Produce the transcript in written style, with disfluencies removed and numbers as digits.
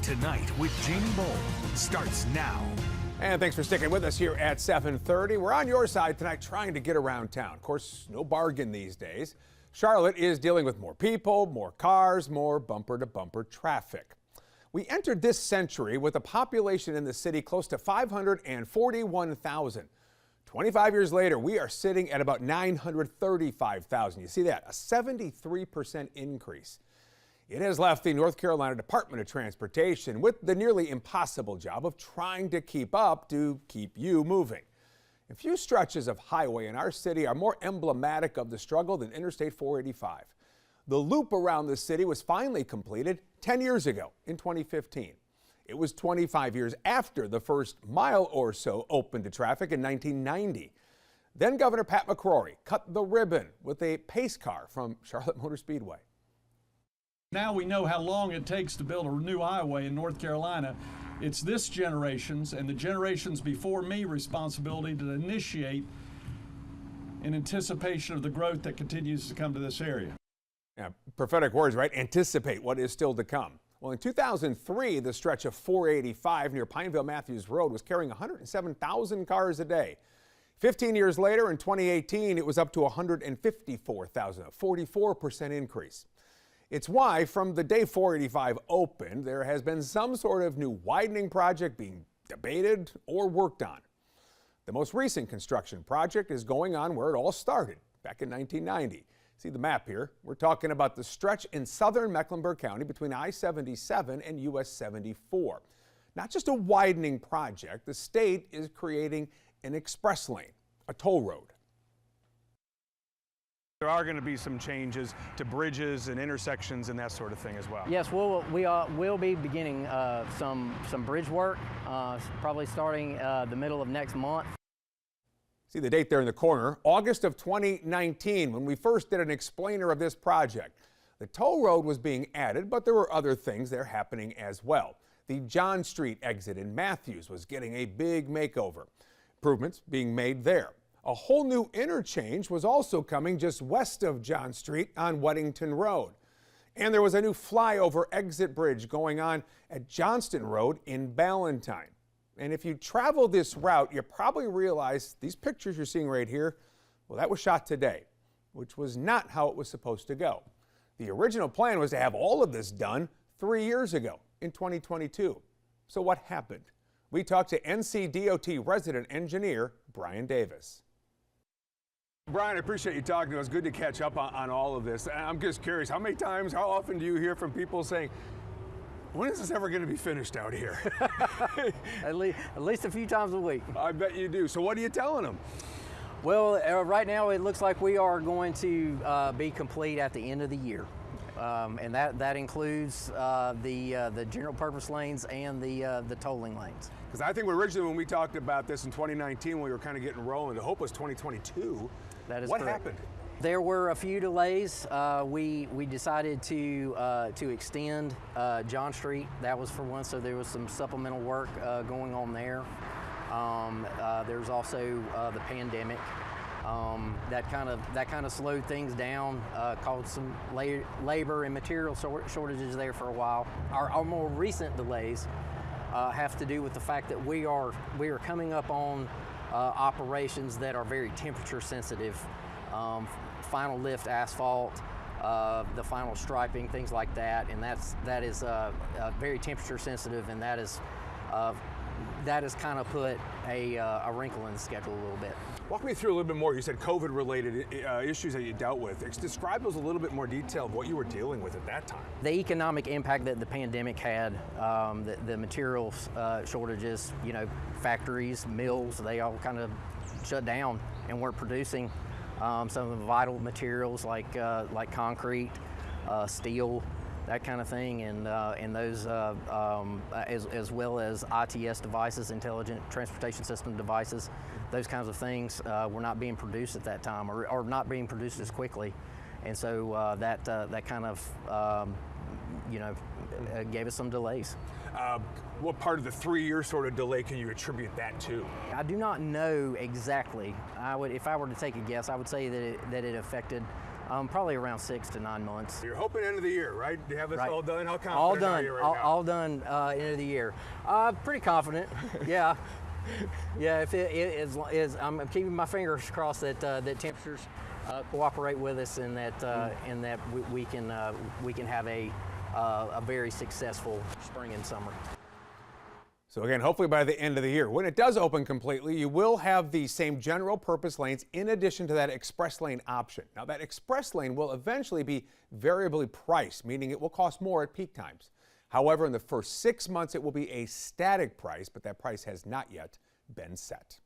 Tonight with Jamie Bowl starts now. And thanks for sticking with us here at 7:30. We're on your side tonight trying to get around town. Of course, no bargain these days. Charlotte is dealing with more people, more cars, more bumper-to-bumper traffic. We entered this century with a population in the city close to 541,000. 25 years later, we are sitting at about 935,000. You see that? A 73% increase. It has left the North Carolina Department of Transportation with the nearly impossible job of trying to keep up to keep you moving. A few stretches of highway in our city are more emblematic of the struggle than Interstate 485. The loop around the city was finally completed 10 years ago in 2015. It was 25 years after the first mile or so opened to traffic in 1990. Then Governor Pat McCrory cut the ribbon with a pace car from Charlotte Motor Speedway. Now we know how long it takes to build a new highway in North Carolina. It's this generation's and the generations before me responsibility to initiate in anticipation of the growth that continues to come to this area. Yeah, prophetic words, right? Anticipate what is still to come. Well, in 2003, the stretch of 485 near Pineville Matthews Road was carrying 107,000 cars a day. 15 years later, in 2018, it was up to 154,000, a 44% increase. It's why, from the day 485 opened, there has been some sort of new widening project being debated or worked on. The most recent construction project is going on where it all started, back in 1990. See the map here? We're talking about the stretch in southern Mecklenburg County between I-77 and US 74. Not just a widening project, the state is creating an express lane, a toll road. There are going to be some changes to bridges and intersections and that sort of thing as well. Yes, we'll be beginning some bridge work, probably starting the middle of next month. See the date there in the corner, August of 2019, when we first did an explainer of this project. The toll road was being added, but there were other things there happening as well. The John Street exit in Matthews was getting a big makeover. Improvements being made there. A whole new interchange was also coming just west of John Street on Weddington Road. And there was a new flyover exit bridge going on at Johnston Road in Ballantyne. And if you travel this route, you probably realize these pictures you're seeing right here, well, that was shot today, which was not how it was supposed to go. The original plan was to have all of this done 3 years ago in 2022. So what happened? We talked to NCDOT resident engineer Brian Davis. Brian, I appreciate you talking to us. Good to catch up on all of this. I'm just curious, how often do you hear from people saying, when is this ever going to be finished out here? At least a few times a week. I bet you do. So what are you telling them? Well, right now it looks like we are going to be complete at the end of the year. And that includes the general purpose lanes and the tolling lanes. Because I think originally when we talked about this in 2019, we were kind of getting rolling. The hope was 2022. That is what correct. happened? There were a few delays. We decided to extend John Street. That was for one, so there was some supplemental work going on there. There's also the pandemic. That kind of slowed things down, caused some labor and material shortages there for a while. Our more recent delays have to do with the fact that we are coming up on operations that are very temperature sensitive. Final lift asphalt, the final striping, things like that, and that is very temperature sensitive, and that has kind of put a wrinkle in the schedule a little bit. Walk me through a little bit more. You said COVID-related issues that you dealt with. Describe those a little bit more detail of what you were dealing with at that time. The economic impact that the pandemic had, the materials shortages, factories, mills, they all kind of shut down and weren't producing some of the vital materials like concrete, steel, that kind of thing, and those as well as ITS devices, intelligent transportation system devices, those kinds of things were not being produced at that time, or not being produced as quickly, and so that kind of gave us some delays. What part of the 3-year sort of delay can you attribute that to? I do not know exactly. If I were to take a guess, I would say that it affected Probably around 6 to 9 months. You're hoping end of the year, right? Do you have this Right. all done? How confident All are done. you right now? All done. End of the year. Pretty confident. Yeah. Yeah. If it is, I'm keeping my fingers crossed that that temperatures cooperate with us, and that we can have a very successful spring and summer. So again, hopefully by the end of the year. When it does open completely, you will have the same general purpose lanes in addition to that express lane option. Now that express lane will eventually be variably priced, meaning it will cost more at peak times. However, in the first 6 months, it will be a static price, but that price has not yet been set.